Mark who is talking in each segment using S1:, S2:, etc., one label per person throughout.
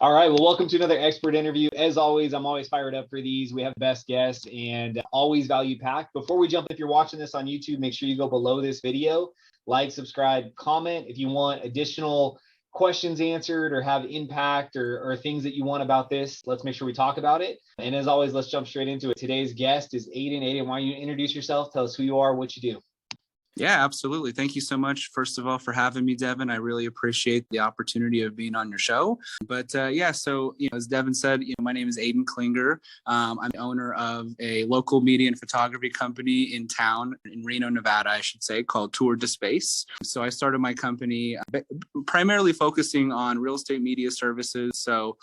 S1: All right. Well, welcome to another expert interview. As always, I'm always fired up for these. We have the best guests and always value packed. Before we jump, if you're watching this on YouTube, make sure you go below this video, like, subscribe, comment. If you want additional questions answered or have impact or things that you want about this, let's make sure we talk about it. And as always, let's jump straight into it. Today's guest is Aden. Aden, why don't you introduce yourself? Tell us who you are, what you do.
S2: Yeah, absolutely. Thank you so much, first of all, for having me, Devin. I really appreciate the opportunity of being on your show. But so as Devin said, my name is Aden Klinger. I'm the owner of a local media and photography company in town, in Reno, Nevada, I should say, called TourDSpace. So I started my company primarily focusing on real estate media services. So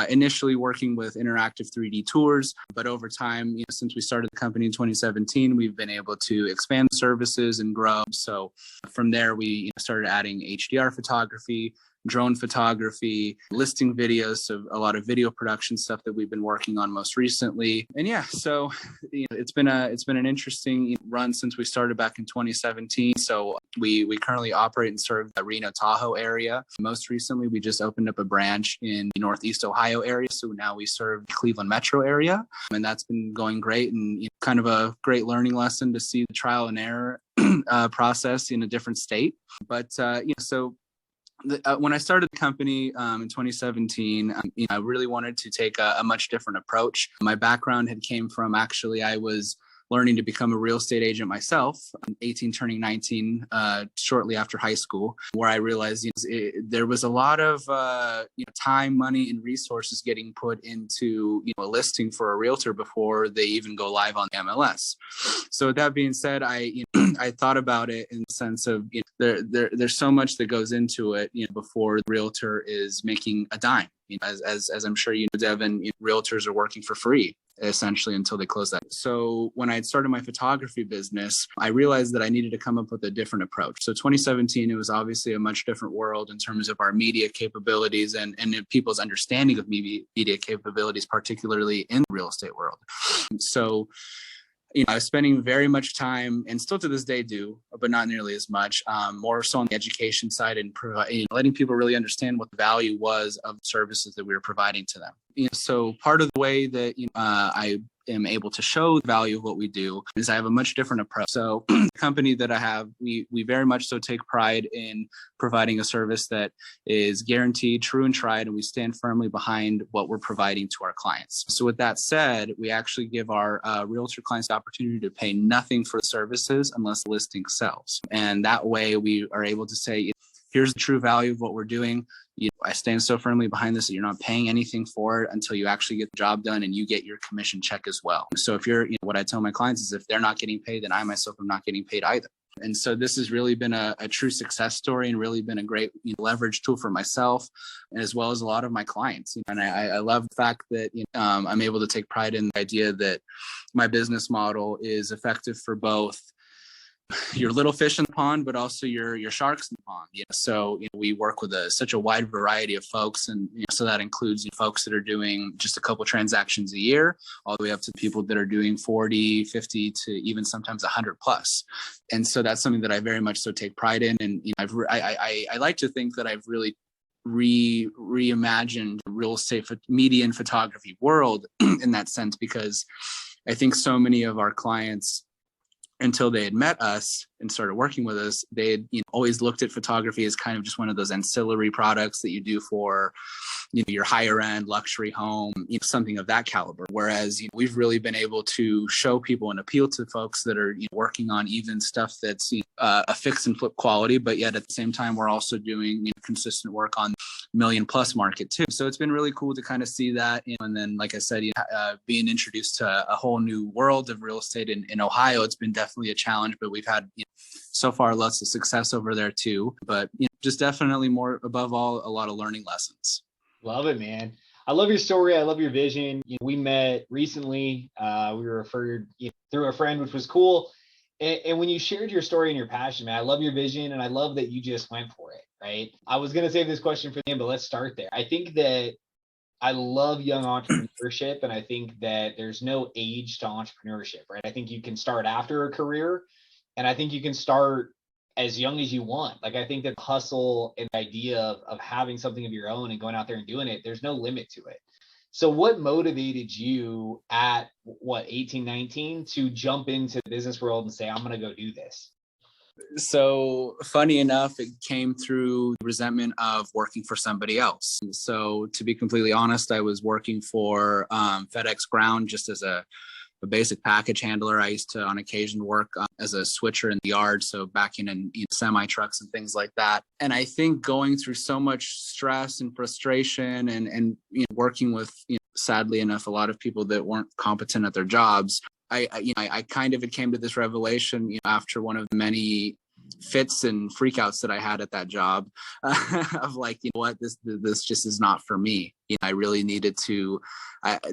S2: initially working with interactive 3D tours, but over time, since we started the company in 2017, we've been able to expand services and grow. So from there, we started adding HDR photography, drone photography, listing videos, so a lot of video production stuff that we've been working on most recently. And so it's been an interesting run since we started back in 2017. So we currently operate and serve the Reno Tahoe area. Most recently, we just opened up a branch in the Northeast Ohio area. So now we serve the Cleveland metro area, and that's been going great and kind of a great learning lesson to see the trial and error process in a different state. But when I started the company in 2017, I really wanted to take a much different approach. My background had came from I was learning to become a real estate agent myself, 18 turning 19 shortly after high school, where I realized there was a lot of time, money, and resources getting put into a listing for a realtor before they even go live on the MLS. So with that being said, I thought about it in the sense of there's so much that goes into it before the realtor is making a dime. As I'm sure Devin, realtors are working for free essentially until they close that. So when I had started my photography business, I realized that I needed to come up with a different approach. So 2017, it was obviously a much different world in terms of our media capabilities and people's understanding of media capabilities, particularly in the real estate world. So I was spending very much time, and still to this day do, but not nearly as much, more so on the education side and letting people really understand what the value was of the services that we were providing to them. So part of the way that I am able to show the value of what we do is I have a much different approach. So the company that I have, we very much so take pride in providing a service that is guaranteed, true and tried, and we stand firmly behind what we're providing to our clients. So with that said, we actually give our realtor clients the opportunity to pay nothing for the services unless the listing sells. And that way we are able to say, here's the true value of what we're doing. I stand so firmly behind this that you're not paying anything for it until you actually get the job done and you get your commission check as well. So if you're, what I tell my clients is if they're not getting paid, then I myself am not getting paid either. And so this has really been a true success story and really been a great leverage tool for myself as well as a lot of my clients. And I love the fact that I'm able to take pride in the idea that my business model is effective for both your little fish in the pond, but also your sharks in the pond. So we work with such a wide variety of folks, and so that includes folks that are doing just a couple transactions a year, all the way up to people that are doing 40, 50 to even sometimes 100 plus. And so that's something that I very much so take pride in. And I like to think that I've really reimagined real estate media and photography world in that sense, because I think so many of our clients, until they had met us and started working with us, they had always looked at photography as kind of just one of those ancillary products that you do for your higher end luxury home, something of that caliber. Whereas we've really been able to show people and appeal to folks that are working on even stuff that's a fix and flip quality, but yet at the same time we're also doing consistent work on million plus market too. So it's been really cool to kind of see that. And then, like I said, being introduced to a whole new world of real estate in Ohio, it's been definitely a challenge, but we've had so far lots of success over there too. But just definitely more above all, a lot of learning lessons.
S1: Love it, man. I love your story. I love your vision. We met recently. We were referred through a friend, which was cool. And when you shared your story and your passion, man, I love your vision, and I love that you just went for it, right? I was going to save this question for the end, but let's start there. I think that I love young entrepreneurship, and I think that there's no age to entrepreneurship, right? I think you can start after a career, and I think you can start as young as you want. Like, I think that hustle and the idea of having something of your own and going out there and doing it, there's no limit to it. So what motivated you at what, 18, 19 to jump into the business world and say, I'm going to go do this?
S2: So funny enough, it came through resentment of working for somebody else. So to be completely honest, I was working for FedEx Ground just as a basic package handler. I used to on occasion work as a switcher in the yard, so backing in semi trucks and things like that. And I think going through so much stress and frustration and working with, sadly enough, a lot of people that weren't competent at their jobs, I kind of, it came to this revelation, after one of the many fits and freakouts that I had at that job, of like, what, this just is not for me. I really needed to.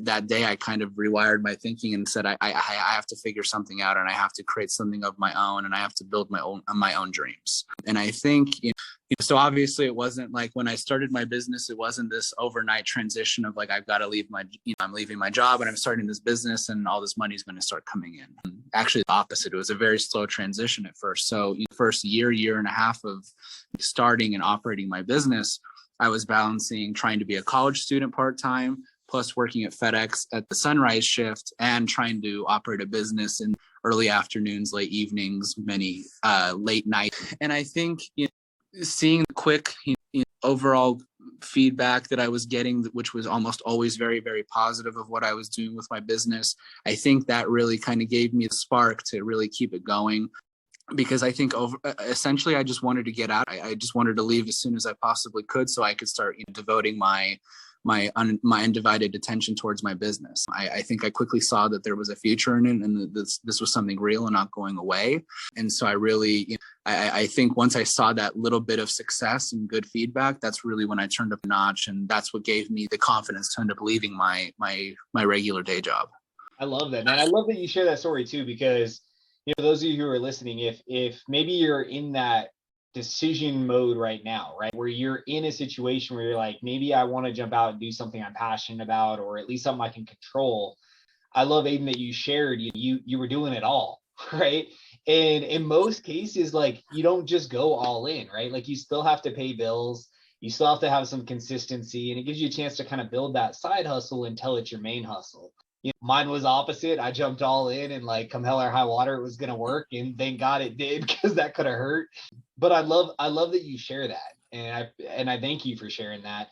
S2: That day, I kind of rewired my thinking and said, I have to figure something out, and I have to create something of my own, and I have to build my own dreams. And I think, so obviously it wasn't like when I started my business, it wasn't this overnight transition of like, I've got to leave I'm leaving my job and I'm starting this business and all this money is going to start coming in. Actually, the opposite. It was a very slow transition at first. So first year and a half of starting and operating my business, I was balancing trying to be a college student part-time, plus working at FedEx at the sunrise shift, and trying to operate a business in early afternoons, late evenings, many late nights. And I think seeing the quick overall feedback that I was getting, which was almost always very, very positive of what I was doing with my business, I think that really kind of gave me the spark to really keep it going. Because I think essentially I just wanted to get out. I just wanted to leave as soon as I possibly could so I could start devoting my undivided attention towards my business. I think I quickly saw that there was a future in it, and this was something real and not going away. And so I really, I think once I saw that little bit of success and good feedback, that's really when I turned up a notch, and that's what gave me the confidence to end up leaving my regular day job.
S1: I love that, man. I love that you share that story too, because those of you who are listening, if maybe you're in that decision mode right now, right, where you're in a situation where you're like, maybe I want to jump out and do something I'm passionate about, or at least something I can control. I love, Aden, that you shared you were doing it all, right? And in most cases, like, you don't just go all in, right? Like, you still have to pay bills, you still have to have some consistency, and it gives you a chance to kind of build that side hustle until it's your main hustle. Mine was opposite. I jumped all in, and like, come hell or high water, it was going to work. And thank God it did, because that could have hurt. But I love that you share that. And I thank you for sharing that.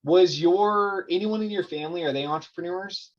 S1: Was anyone in your family, are they entrepreneurs?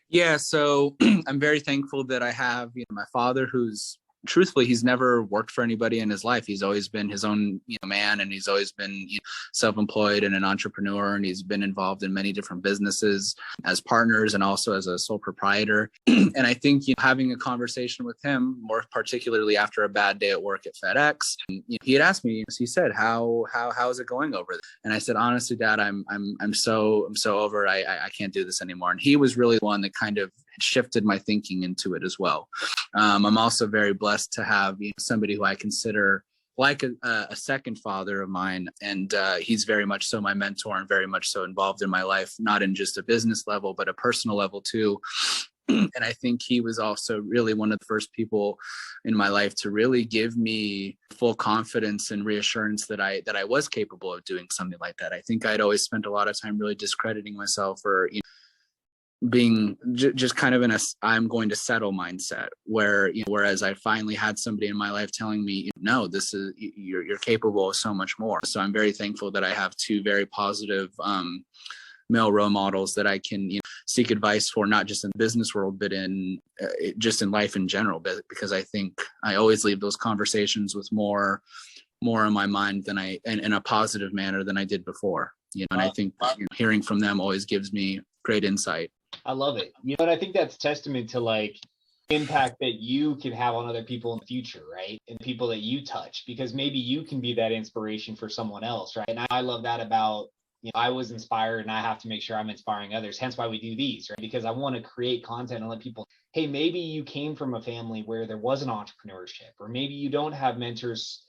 S2: Yeah. So I'm very thankful that I have, my father, who's truthfully, he's never worked for anybody in his life. He's always been his own man, and he's always been self-employed and an entrepreneur, and he's been involved in many different businesses as partners and also as a sole proprietor. And I think having a conversation with him, more particularly after a bad day at work at FedEx, he had asked me, he said, how is it going over there? And I said, honestly, Dad, I'm so over it. I can't do this anymore. And he was really the one that kind of shifted my thinking into it as well. I'm also very blessed to have somebody who I consider like a second father of mine, and he's very much so my mentor and very much so involved in my life, not in just a business level, but a personal level too. And I think he was also really one of the first people in my life to really give me full confidence and reassurance that I was capable of doing something like that. I think I'd always spent a lot of time really discrediting myself, or being just kind of in a I'm going to settle mindset, where whereas I finally had somebody in my life telling me, no, this is you're capable of so much more. So I'm very thankful that I have two very positive male role models that I can seek advice for, not just in the business world, but in just in life in general. But because I think I always leave those conversations with more in my mind than in a positive manner than I did before. And I think hearing from them always gives me great insight.
S1: I love it. And I think that's testament to like impact that you can have on other people in the future, right? And people that you touch, because maybe you can be that inspiration for someone else, right? And I love that about, I was inspired, and I have to make sure I'm inspiring others. Hence why we do these, right? Because I want to create content and let people, hey, maybe you came from a family where there was an entrepreneurship, or maybe you don't have mentors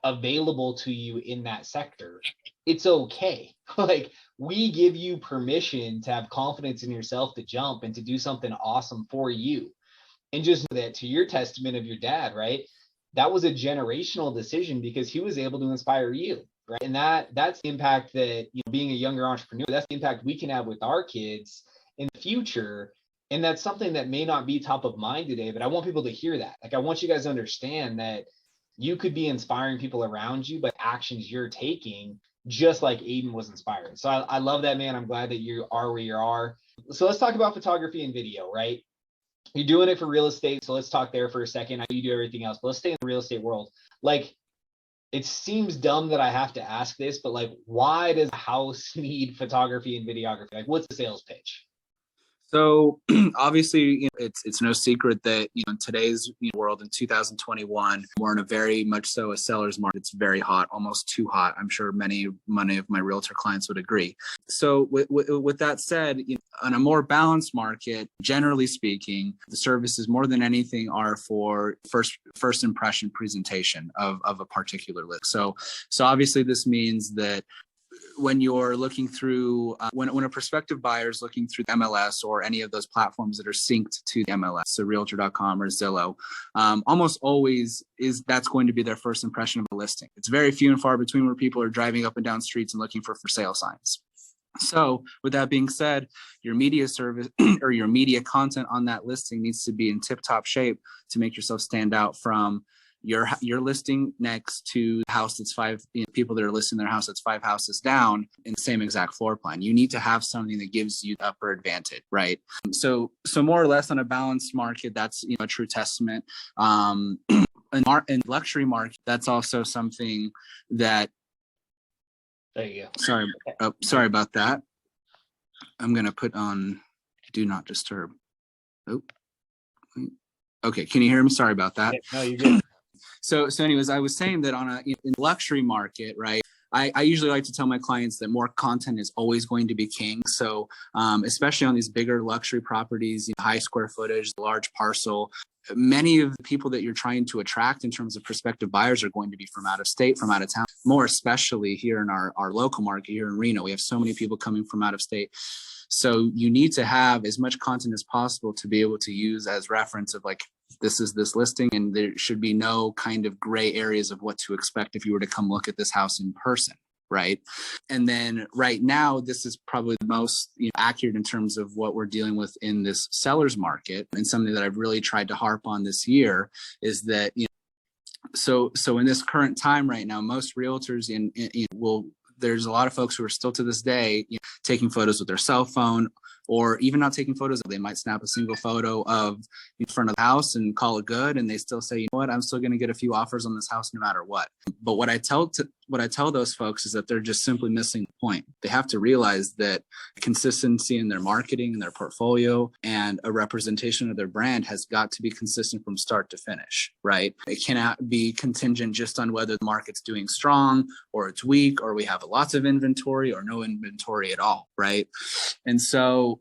S1: available to you in that sector. It's okay. Like, we give you permission to have confidence in yourself to jump and to do something awesome for you. And just know that, to your testament of your dad, right? that was a generational decision because he was able to inspire you, right? And that's the impact that, being a younger entrepreneur, that's the impact we can have with our kids in the future. And that's something that may not be top of mind today, but I want people to hear that. Like, I want you guys to understand that you could be inspiring people around you by actions you're taking, just like Aden was inspired. So I love that, man. I'm glad that you are where you are. So let's talk about photography and video, right? You're doing it for real estate. So let's talk there for a second. I know you do everything else, but let's stay in the real estate world. Like, it seems dumb that I have to ask this, but like, why does a house need photography and videography? Like, what's the sales pitch?
S2: So obviously, it's no secret that in today's world in 2021, we're in a very much so a seller's market. It's very hot, almost too hot. I'm sure many of my realtor clients would agree. So with that said, on a more balanced market, generally speaking, the services more than anything are for first impression presentation of a particular list. So obviously this means that when you're looking through, when a prospective buyer is looking through the MLS or any of those platforms that are synced to the MLS, so Realtor.com or Zillow, almost always that's going to be their first impression of a listing. It's very few and far between where people are driving up and down streets and looking for sale signs. So with that being said, your media service or your media content on that listing needs to be in tip-top shape to make yourself stand out from your listing next to the house that's people that are listing their house that's 5 houses down in the same exact floor plan. You need to have something that gives you the upper advantage, right? So more or less on a balanced market, that's a true testament. In luxury market, that's also something that.
S1: There you
S2: go. Sorry about that. I'm gonna put on do not disturb. Oh, okay. Can you hear me? Sorry about that.
S1: No, you're good.
S2: So anyways, I was saying that in luxury market, right? I usually like to tell my clients that more content is always going to be king. So especially on these bigger luxury properties, high square footage, large parcel, many of the people that you're trying to attract in terms of prospective buyers are going to be from out of state, from out of town, more especially here in our local market here in Reno. We have so many people coming from out of state. So you need to have as much content as possible to be able to use as reference of like, this is this listing, and there should be no kind of gray areas of what to expect if you were to come look at this house in person, right? And then right now, this is probably the most accurate in terms of what we're dealing with in this seller's market, and something that I've really tried to harp on this year is that so in this current time right now, most realtors there's a lot of folks who are still to this day taking photos with their cell phone, or even not taking photos. They might snap a single photo of in front of the house and call it good. And they still say, you know what, I'm still going to get a few offers on this house no matter what. But what I tell those folks is that they're just simply missing the point. They have to realize that consistency in their marketing and their portfolio and a representation of their brand has got to be consistent from start to finish, right? It cannot be contingent just on whether the market's doing strong or it's weak, or we have lots of inventory or no inventory at all, right? And so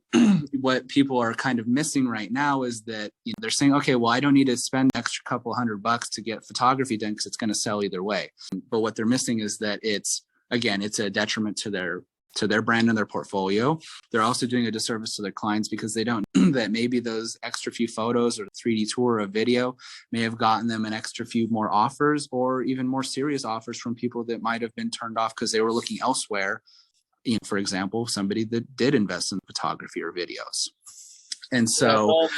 S2: what people are kind of missing right now is that they're saying, okay, well, I don't need to spend an extra couple $100 to get photography done because it's going to sell either way. But what they're missing is that it's a detriment to their brand and their portfolio. They're also doing a disservice to their clients because they don't know that maybe those extra few photos or 3D tour or video may have gotten them an extra few more offers, or even more serious offers from people that might have been turned off because they were looking elsewhere. For example, somebody that did invest in photography or videos. And so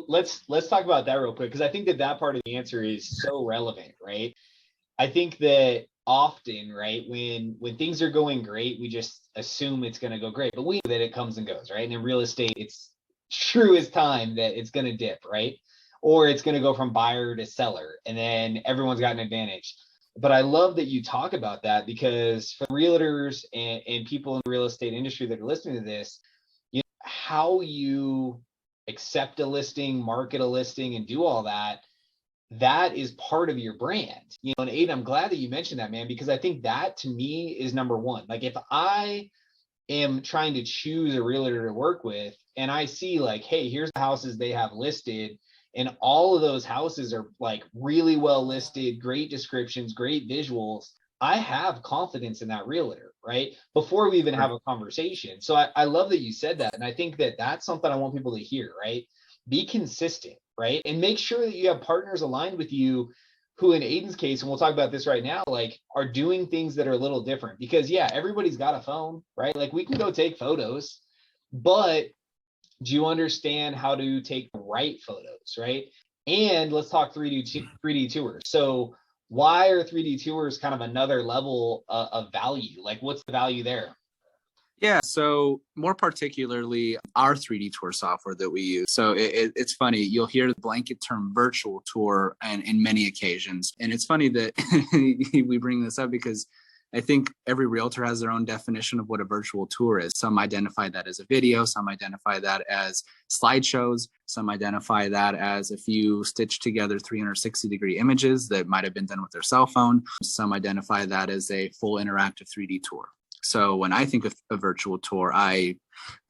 S1: let's talk about that real quick, because I think that part of the answer is so relevant, right? I think that often, right, when things are going great, we just assume it's going to go great, but we know that it comes and goes, right? And in real estate, it's true as time that it's going to dip, right? Or it's going to go from buyer to seller, and then everyone's got an advantage. But I love that you talk about that, because for realtors and people in the real estate industry that are listening to this, how you accept a listing, market a listing, and do all that is part of your brand. And Aden, I'm glad that you mentioned that, man, because I think that to me is number one. Like, if I am trying to choose a realtor to work with and I see like, hey, here's the houses they have listed, and all of those houses are like really well listed, great descriptions, great visuals, I have confidence in that realtor, right? Before we even have a conversation. So I love that you said that. And I think that that's something I want people to hear, right? Be consistent, right? And make sure that you have partners aligned with you who in Aiden's case, and we'll talk about this right now, like are doing things that are a little different because yeah, everybody's got a phone, right? Like we can go take photos, but do you understand how to take the right photos, right? And let's talk 3D tours. So why are 3D tours kind of another level of value? Like what's the value there?
S2: Yeah, so more particularly our 3D tour software that we use. So it's funny, you'll hear the blanket term virtual tour and in many occasions. And it's funny that we bring this up because I think every realtor has their own definition of what a virtual tour is. Some identify that as a video, some identify that as slideshows, some identify that as a few stitched together 360-degree images that might have been done with their cell phone. Some identify that as a full interactive 3D tour. So when I think of a virtual tour, I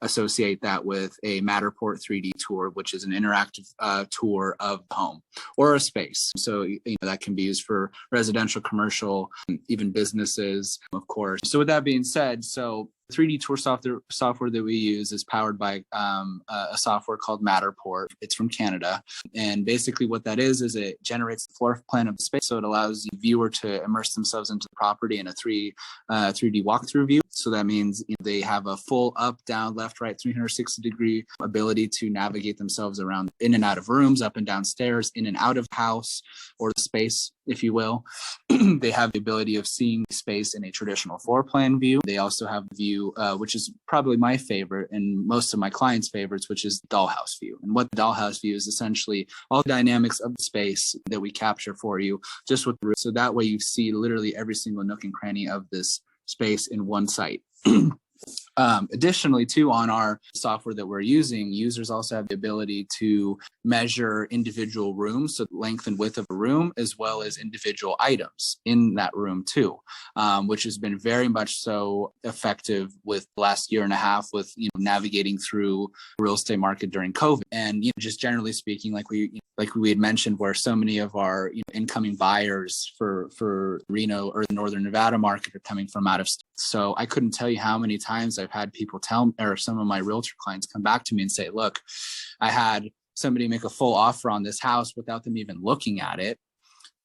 S2: associate that with a Matterport 3D tour, which is an interactive tour of home or a space. So that can be used for residential, commercial, even businesses, of course. So with that being said, so 3D tour software that we use is powered by a software called Matterport. It's from Canada. And basically what that is it generates the floor plan of the space. So it allows the viewer to immerse themselves into the property in a 3D walkthrough view. So that means they have a full up, down, left, right, 360-degree ability to navigate themselves around in and out of rooms, up and down stairs, in and out of house or the space, if you will. They have the ability of seeing space in a traditional floor plan view. They also have the view, which is probably my favorite and most of my clients' favorites, which is the dollhouse view. And what the dollhouse view is essentially all the dynamics of the space that we capture for you, just with the roof. So that way you see literally every single nook and cranny of this space in one site. Additionally, too, on our software that we're using, users also have the ability to measure individual rooms, so length and width of a room, as well as individual items in that room, too, which has been very much so effective with the last year and a half with navigating through the real estate market during COVID. And just generally speaking, like we had mentioned, where so many of our incoming buyers for Reno or the Northern Nevada market are coming from out of state. So I couldn't tell you how many times I've had people tell, or some of my realtor clients come back to me and say, look, I had somebody make a full offer on this house without them even looking at it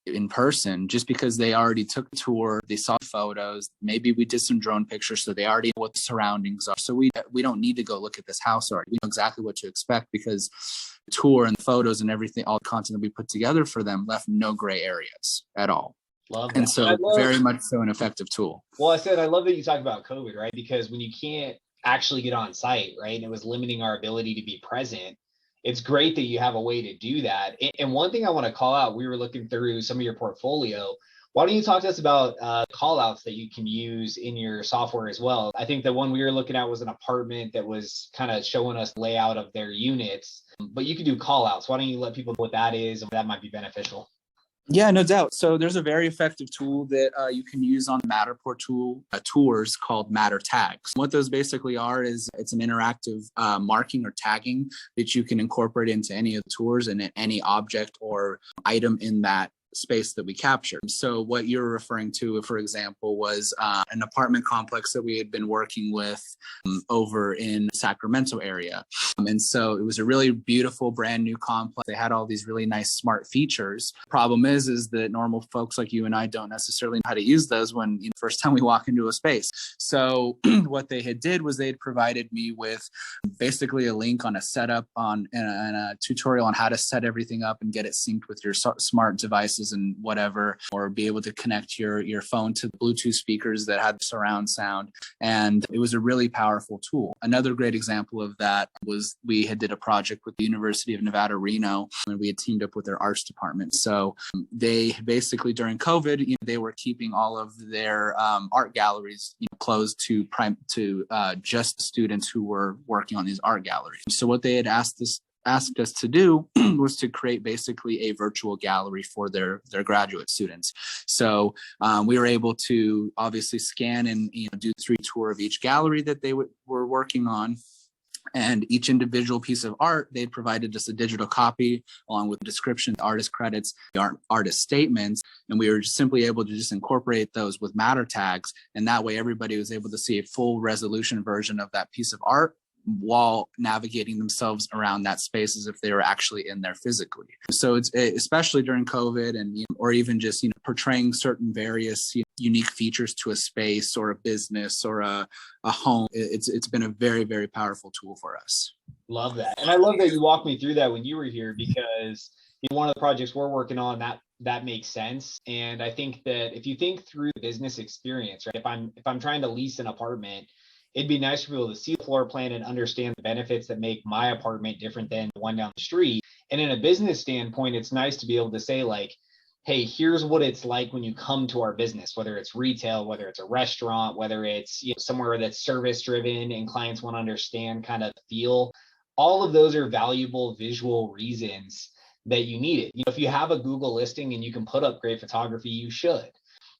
S2: in person, just because they already took the tour, they saw photos, maybe we did some drone pictures, so they already know what the surroundings are. So we don't need to go look at this house already. We know exactly what to expect because the tour and the photos and everything, all the content that we put together for them left no gray areas at all.
S1: Love that.
S2: And so very much so an effective tool.
S1: Well, I love that you talk about COVID, right? Because when you can't actually get on site, right, and it was limiting our ability to be present, it's great that you have a way to do that. And one thing I want to call out, we were looking through some of your portfolio. Why don't you talk to us about call outs that you can use in your software as well? I think the one we were looking at was an apartment that was kind of showing us layout of their units, but you can do call outs. Why don't you let people know what that is and that might be beneficial?
S2: Yeah, no doubt. So there's a very effective tool that you can use on Matterport tours called Matter Tags. What those basically are is it's an interactive marking or tagging that you can incorporate into any of the tours and any object or item in that space that we captured. So what you're referring to, for example, was an apartment complex that we had been working with over in Sacramento area. And so it was a really beautiful, brand new complex. They had all these really nice smart features. Problem is that normal folks like you and I don't necessarily know how to use those when first time we walk into a space. So what they had did was they had provided me with basically a link on a setup and a tutorial on how to set everything up and get it synced with your smart devices and whatever, or be able to connect your phone to Bluetooth speakers that had surround sound. And it was a really powerful tool. Another great example of that was we had did a project with the University of Nevada, Reno, and we had teamed up with their arts department. So they basically during COVID, they were keeping all of their art galleries closed to just students who were working on these art galleries. So what they had asked us to do was to create basically a virtual gallery for their graduate students. So we were able to obviously scan and do the 3D tour of each gallery that they were working on. And each individual piece of art, they provided us a digital copy along with the description, the artist credits, the artist statements. And we were just simply able to just incorporate those with Matter Tags. And that way everybody was able to see a full resolution version of that piece of art while navigating themselves around that space as if they were actually in there physically. So it's especially during COVID, and or even just portraying certain various unique features to a space or a business or a home. It's been a very, very powerful tool for us.
S1: Love that. And I love that you walked me through that when you were here, because one of the projects we're working on, that makes sense. And I think that if you think through the business experience, right, if I'm trying to lease an apartment, it'd be nice for people to see the floor plan and understand the benefits that make my apartment different than the one down the street. And in a business standpoint, it's nice to be able to say, like, hey, here's what it's like when you come to our business, whether it's retail, whether it's a restaurant, whether it's somewhere that's service driven and clients want to understand kind of feel. All of those are valuable visual reasons that you need it. If you have a Google listing and you can put up great photography, you should.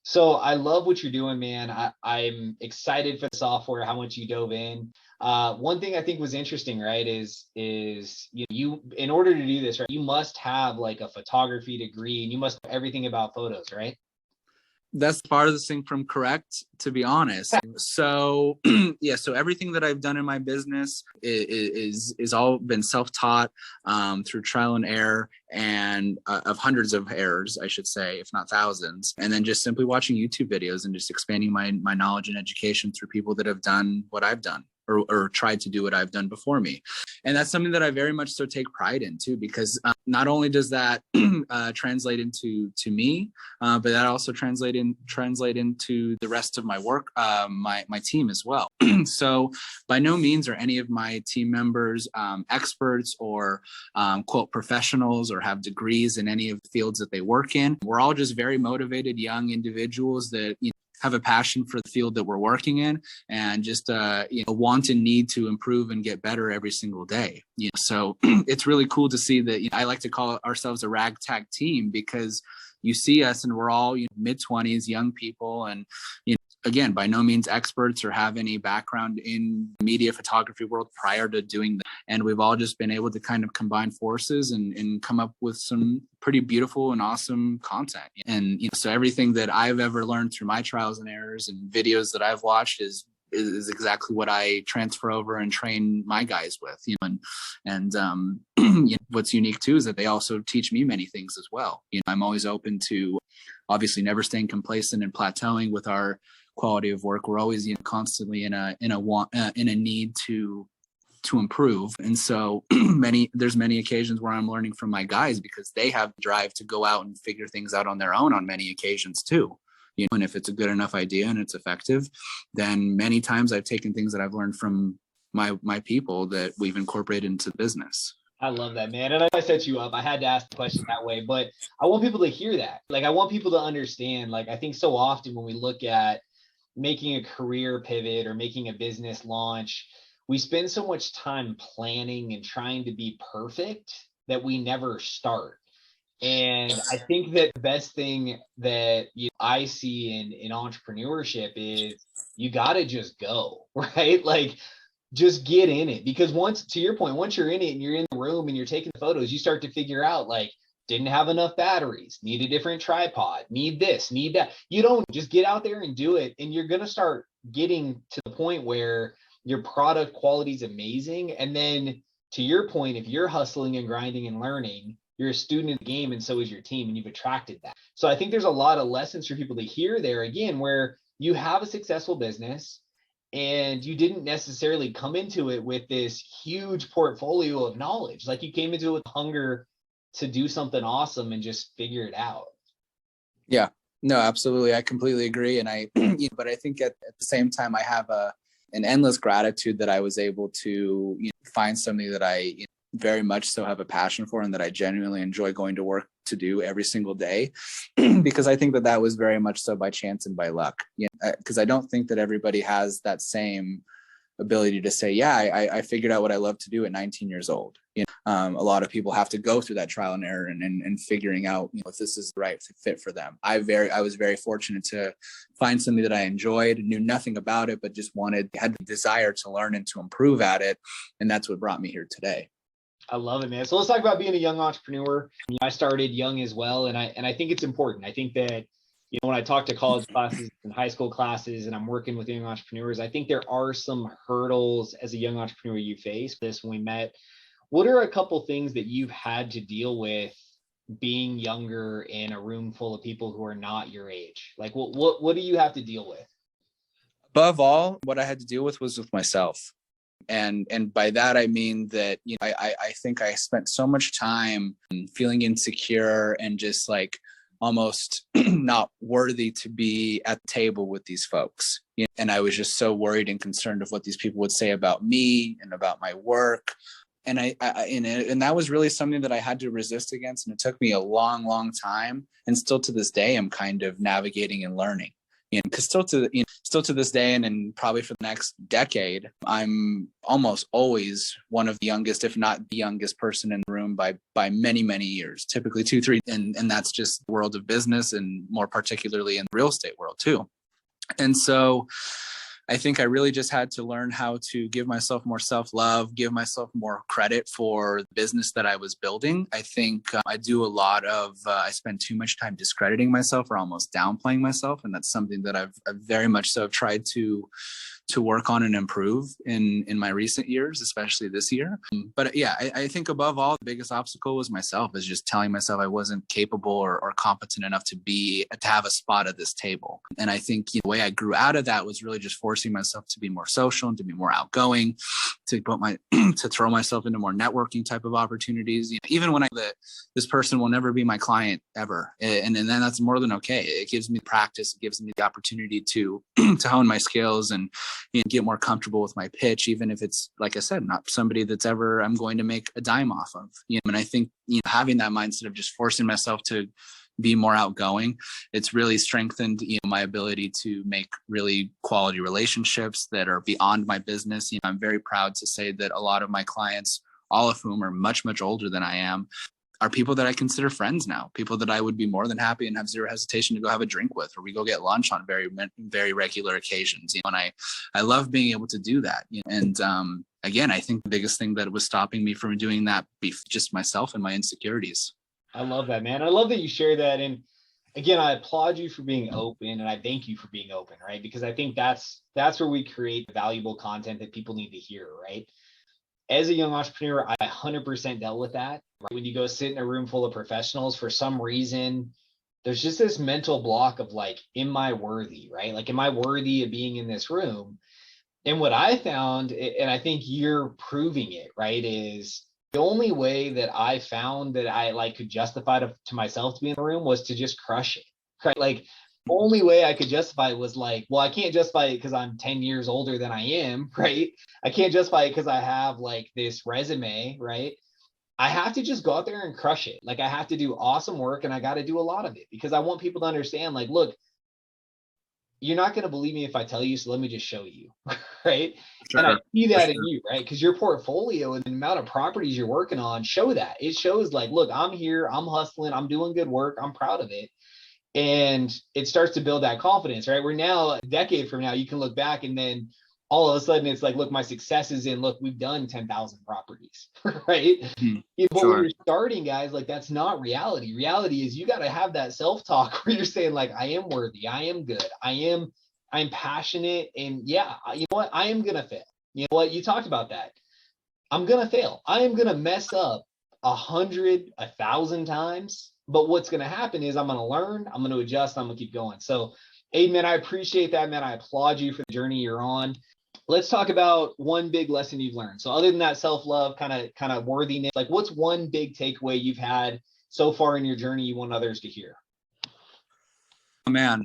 S1: So I love what you're doing, man. I'm excited for the software, how much you dove in. One thing I think was interesting, right, is you in order to do this, right, you must have like a photography degree and you must know everything about photos, right?
S2: That's farthest thing from correct, to be honest. So yeah, so everything that I've done in my business is all been self-taught through trial and error, and of hundreds of errors, I should say, if not thousands. And then just simply watching YouTube videos and just expanding my knowledge and education through people that have done what I've done, or tried to do what I've done before me. And that's something that I very much so take pride in too, because not only does that translate into me, but that also translate into the rest of my work, my team as well. So by no means are any of my team members experts or quote professionals or have degrees in any of the fields that they work in. We're all just very motivated young individuals that have a passion for the field that we're working in, and just want and need to improve and get better every single day. So it's really cool to see that. I like to call ourselves a ragtag team, because you see us and we're all mid-20s young people, and again, by no means experts or have any background in the media photography world prior to doing that. And we've all just been able to kind of combine forces and come up with some pretty beautiful and awesome content. And so everything that I've ever learned through my trials and errors and videos that I've watched is exactly what I transfer over and train my guys with. What's unique too is that they also teach me many things as well. I'm always open to obviously never staying complacent and plateauing with our quality of work. We're always constantly in a need to improve. And so there's many occasions where I'm learning from my guys, because they have the drive to go out and figure things out on their own on many occasions too. And if it's a good enough idea and it's effective, then many times I've taken things that I've learned from my people that we've incorporated into the business.
S1: I love that, man. And I set you up. I had to ask the question that way, but I want people to hear that. Like, I want people to understand, like, I think so often when we look at making a career pivot or making a business launch, we spend so much time planning and trying to be perfect that we never start. And I think that the best thing that I see in entrepreneurship is you got to just go, right? Like, just get in it, because to your point, once you're in it and you're in the room and you're taking photos, you start to figure out, like, didn't have enough batteries, need a different tripod, need this, need that. You don't just get out there and do it. And you're going to start getting to the point where your product quality is amazing. And then to your point, if you're hustling and grinding and learning, you're a student in the game, and so is your team, and you've attracted that. So I think there's a lot of lessons for people to hear there, again, where you have a successful business and you didn't necessarily come into it with this huge portfolio of knowledge. Like, you came into it with hunger to do something awesome and just figure it out.
S2: Yeah, no, absolutely. I completely agree. And but I think at the same time, I have an endless gratitude that I was able to find something that I very much so have a passion for, and that I genuinely enjoy going to work to do every single day, because I think that was very much so by chance and by luck. Because I don't think that everybody has that same ability to say, yeah, I figured out what I love to do at 19 years old. A lot of people have to go through that trial and error and figuring out if this is the right fit for them. I was very fortunate to find something that I enjoyed, knew nothing about it, but just had the desire to learn and to improve at it. And that's what brought me here today.
S1: I love it, man. So let's talk about being a young entrepreneur. I started young as well. And I think it's important. I think that, When I talk to college classes and high school classes and I'm working with young entrepreneurs, I think there are some hurdles as a young entrepreneur you face. This when we met, what are a couple things that you've had to deal with being younger in a room full of people who are not your age? Like what do you have to deal with?
S2: Above all, what I had to deal with was with myself. And by that, I mean that, I think I spent so much time feeling insecure and just like almost not worthy to be at the table with these folks. And I was just so worried and concerned of what these people would say about me and about my work. And and that was really something that I had to resist against. And it took me a long, long time. And still to this day, I'm kind of navigating and learning. Because still to this day, and probably for the next decade, I'm almost always one of the youngest, if not the youngest person in the room by many, many years, typically 2, 3. And that's just the world of business, and more particularly in the real estate world too. And so I think I really just had to learn how to give myself more self-love, give myself more credit for the business that I was building. I think I do a lot of, I spend too much time discrediting myself or almost downplaying myself. And that's something that I've very much so tried to work on and improve in my recent years, especially this year. But yeah, I think above all, the biggest obstacle was myself, is just telling myself I wasn't capable or competent enough to have a spot at this table. And I think the way I grew out of that was really just forcing myself to be more social and to be more outgoing, to to throw myself into more networking type of opportunities. Even when this person will never be my client ever. And then that's more than okay. It gives me practice. It gives me the opportunity to hone my skills and get more comfortable with my pitch, even if it's, like I said, not somebody that's ever I'm going to make a dime off of. And I think having that mindset of just forcing myself to be more outgoing, it's really strengthened my ability to make really quality relationships that are beyond my business. I'm very proud to say that a lot of my clients, all of whom are much, much older than I am, are people that I consider friends now, people that I would be more than happy and have zero hesitation to go have a drink with, or we go get lunch on very, very regular occasions. And I love being able to do that. And again, I think the biggest thing that was stopping me from doing that be just myself and my insecurities.
S1: I love that, man. I love that you share that. And again, I applaud you for being open, and I thank you for being open, right? Because I think that's where we create valuable content that people need to hear, right? As a young entrepreneur, I 100% dealt with that. Right? When you go sit in a room full of professionals, for some reason, there's just this mental block of like, am I worthy, right? Like, am I worthy of being in this room? And what I found, and I think you're proving it, right, is the only way that I found that I like could justify to myself to be in the room was to just crush it, right? Like, only way I could justify it was like, well, I can't justify it because I'm 10 years older than I am, right? I can't justify it because I have like this resume, right? I have to just go out there and crush it. Like, I have to do awesome work, and I got to do a lot of it because I want people to understand, like, look, you're not going to believe me if I tell you, so let me just show you, right? Sure, and I see that in you, right? Because your portfolio and the amount of properties you're working on show that. It shows like, look, I'm here, I'm hustling, I'm doing good work, I'm proud of it. And it starts to build that confidence, right? We're now a decade from now, you can look back and then all of a sudden it's like, look, my success is in, look, we've done 10,000 properties, right? But
S2: sure.
S1: when you're starting, guys, like, that's not reality. Reality is you got to have that self-talk where you're saying like, I am worthy, I am good, I'm passionate, and yeah, you know what? I am going to fail. You know what? You talked about that. I'm going to fail. I am going to mess up 100, 1,000 times. But what's going to happen is I'm going to learn, I'm going to adjust, I'm going to keep going. So, Aden, man, I appreciate that, man. I applaud you for the journey you're on. Let's talk about one big lesson you've learned. So other than that self-love, kind of worthiness, like, what's one big takeaway you've had so far in your journey you want others to hear?
S2: Oh, man,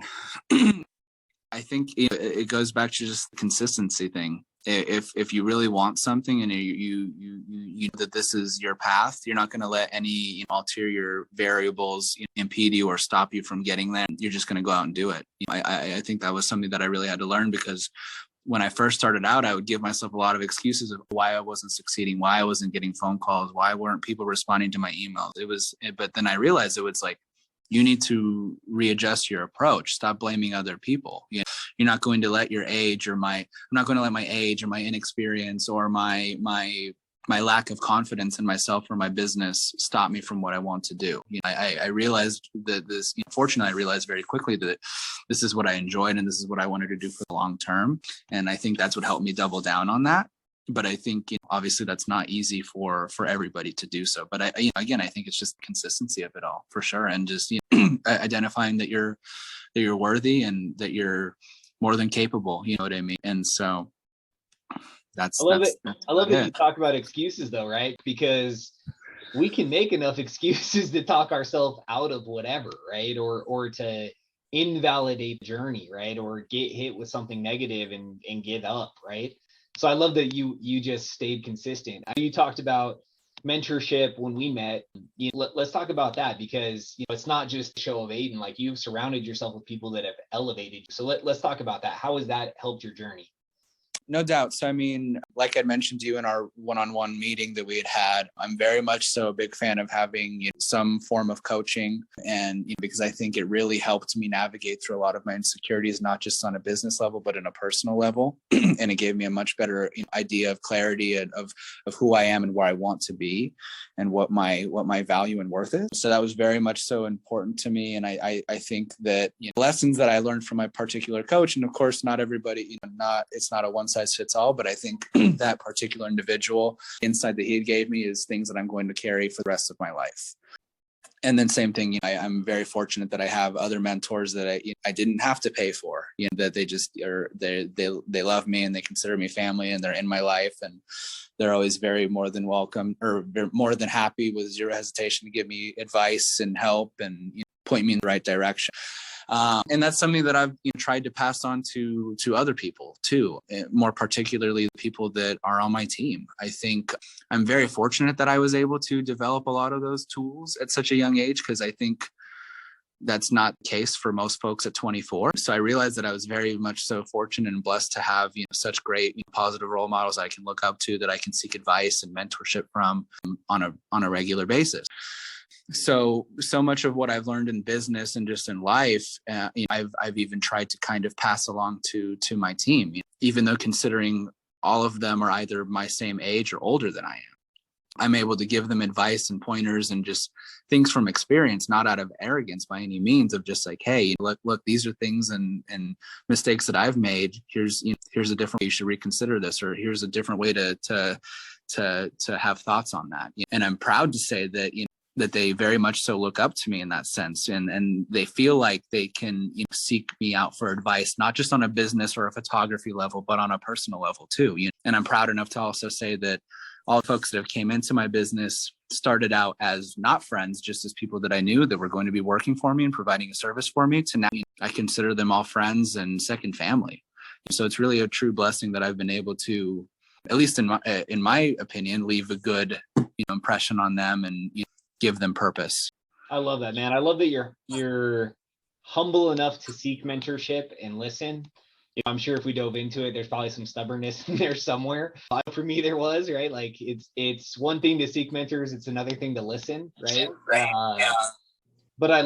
S2: I think it goes back to just the consistency thing. If you really want something and you know that this is your path, you're not going to let any ulterior variables impede you or stop you from getting there. You're just going to go out and do it. I think that was something that I really had to learn, because when I first started out, I would give myself a lot of excuses of why I wasn't succeeding, why I wasn't getting phone calls, why weren't people responding to my emails. But then I realized it was like, you need to readjust your approach. Stop blaming other people. You're not going to let your age or I'm not going to let my age or my inexperience or my my lack of confidence in myself or my business stopped me from what I want to do. I realized that this, fortunately, I realized very quickly that this is what I enjoyed and this is what I wanted to do for the long term. And I think that's what helped me double down on that. But I think, obviously that's not easy for everybody to do so. But again, I think it's just consistency of it all, for sure. And just, identifying that you're worthy and that you're more than capable, you know what I mean? And so I love
S1: that you talk about excuses though, right? Because we can make enough excuses to talk ourselves out of whatever, right? Or to invalidate the journey, right? Or get hit with something negative and give up, right? So I love that you just stayed consistent. You talked about mentorship when we met. Let's talk about that, because it's not just a show of Aden. Like, you've surrounded yourself with people that have elevated you. So let's talk about that. How has that helped your journey?
S2: No doubt. So, I mean, like I mentioned to you in our one-on-one meeting that we had, I'm very much so a big fan of having some form of coaching. And because I think it really helped me navigate through a lot of my insecurities, not just on a business level, but in a personal level. And it gave me a much better idea of clarity of who I am and where I want to be and what my value and worth is. So that was very much so important to me. And I think that lessons that I learned from my particular coach, and of course, not everybody, it's not a one size fits all, but I think that particular individual insight that he gave me is things that I'm going to carry for the rest of my life. And then same thing, I'm very fortunate that I have other mentors that I didn't have to pay for, that they just are, they love me and they consider me family and they're in my life, and they're always very more than welcome, or more than happy with zero hesitation to give me advice and help and point me in the right direction. And that's something that I've tried to pass on to other people too, more particularly the people that are on my team. I think I'm very fortunate that I was able to develop a lot of those tools at such a young age, because I think that's not the case for most folks at 24. So I realized that I was very much so fortunate and blessed to have such great positive role models I can look up to, that I can seek advice and mentorship from on a regular basis. So much of what I've learned in business and just in life, I've even tried to kind of pass along to my team, even though considering all of them are either my same age or older than I am. I'm able to give them advice and pointers and just things from experience, not out of arrogance by any means, of just like, hey, look, these are things and mistakes that I've made. Here's a different way you should reconsider this, or here's a different way to have thoughts on that. And I'm proud to say that that they very much so look up to me in that sense, and they feel like they can seek me out for advice, not just on a business or a photography level, but on a personal level too. And I'm proud enough to also say that all the folks that have came into my business started out as not friends, just as people that I knew that were going to be working for me and providing a service for me, to now I consider them all friends and second family. So it's really a true blessing that I've been able to, at least in my opinion, leave a good impression on them and give them purpose.
S1: I love that, man. I love that you're humble enough to seek mentorship and listen. I'm sure if we dove into it, there's probably some stubbornness in there somewhere. For me, there was, right? Like, it's one thing to seek mentors, it's another thing to listen, right? But I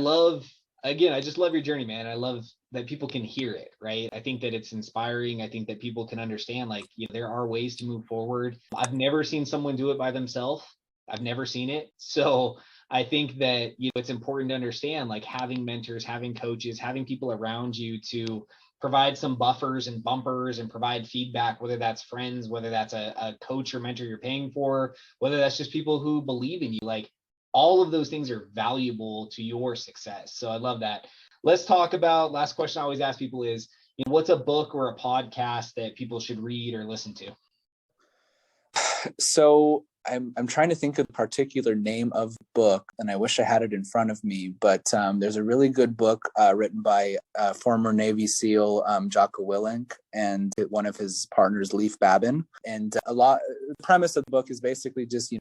S1: just love your journey, man. I love that people can hear it, right? I think that it's inspiring. I think that people can understand, like, there are ways to move forward. I've never seen someone do it by themselves. I've never seen it. So I think that, it's important to understand, like, having mentors, having coaches, having people around you to provide some buffers and bumpers and provide feedback, whether that's friends, whether that's a coach or mentor you're paying for, whether that's just people who believe in you. Like, all of those things are valuable to your success. So I love that. Let's talk about, last question I always ask people is, what's a book or a podcast that people should read or listen to?
S2: So I'm trying to think of the particular name of the book, and I wish I had it in front of me, but there's a really good book written by former Navy SEAL Jocko Willink and one of his partners, Leif Babin. And the premise of the book is basically just,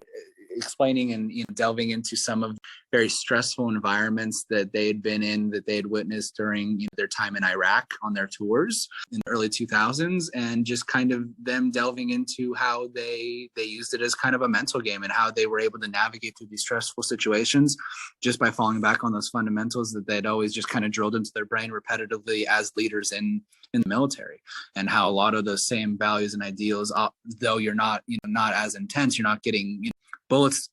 S2: explaining and delving into some of very stressful environments that they had been in, that they had witnessed during their time in Iraq on their tours in the early 2000s, and just kind of them delving into how they used it as kind of a mental game and how they were able to navigate through these stressful situations just by falling back on those fundamentals that they'd always just kind of drilled into their brain repetitively as leaders in the military, and how a lot of those same values and ideals, though you're not not as intense, you're not getting bullets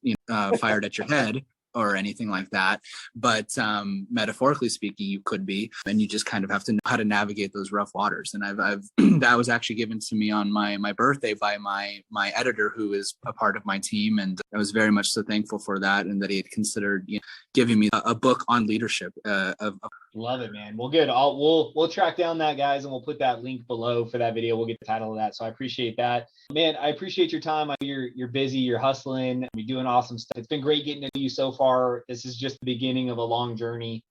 S2: fired at your head or anything like that, but metaphorically speaking, you could be, and you just kind of have to know how to navigate those rough waters. And I've that was actually given to me on my birthday by my editor, who is a part of my team, and I was very much so thankful for that, and that he had considered giving me a book on leadership.
S1: Love it, man. Well, good. We'll track down that, guys, and we'll put that link below for that video. We'll get the title of that. So I appreciate that, man. I appreciate your time. You're busy. You're hustling. You're doing awesome stuff. It's been great getting to know you so far. This is just the beginning of a long journey.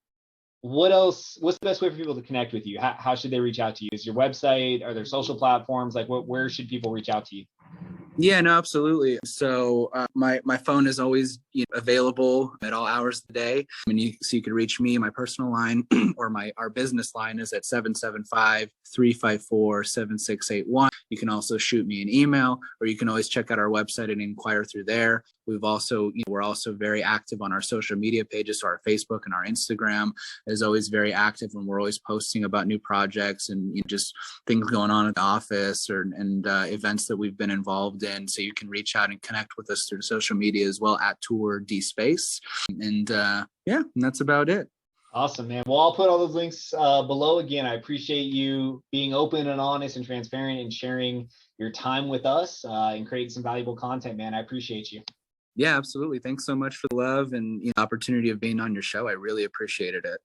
S1: What else? What's the best way for people to connect with you? How should they reach out to you? Is your website? Are there social platforms? Like, where should people reach out to you?
S2: Yeah, no, absolutely. So my phone is always available at all hours of the day. So you can reach me. My personal line or our business line is at 775-354-7681. You can also shoot me an email, or you can always check out our website and inquire through there. We're also very active on our social media pages. So our Facebook and our Instagram is always very active, and we're always posting about new projects and just things going on at the office and events that we've been involved in. So you can reach out and connect with us through social media as well at TourDSpace. And and that's about it.
S1: Awesome, man. Well, I'll put all those links below. Again, I appreciate you being open and honest and transparent and sharing your time with us and creating some valuable content, man. I appreciate you.
S2: Yeah, absolutely. Thanks so much for the love and opportunity of being on your show. I really appreciated it.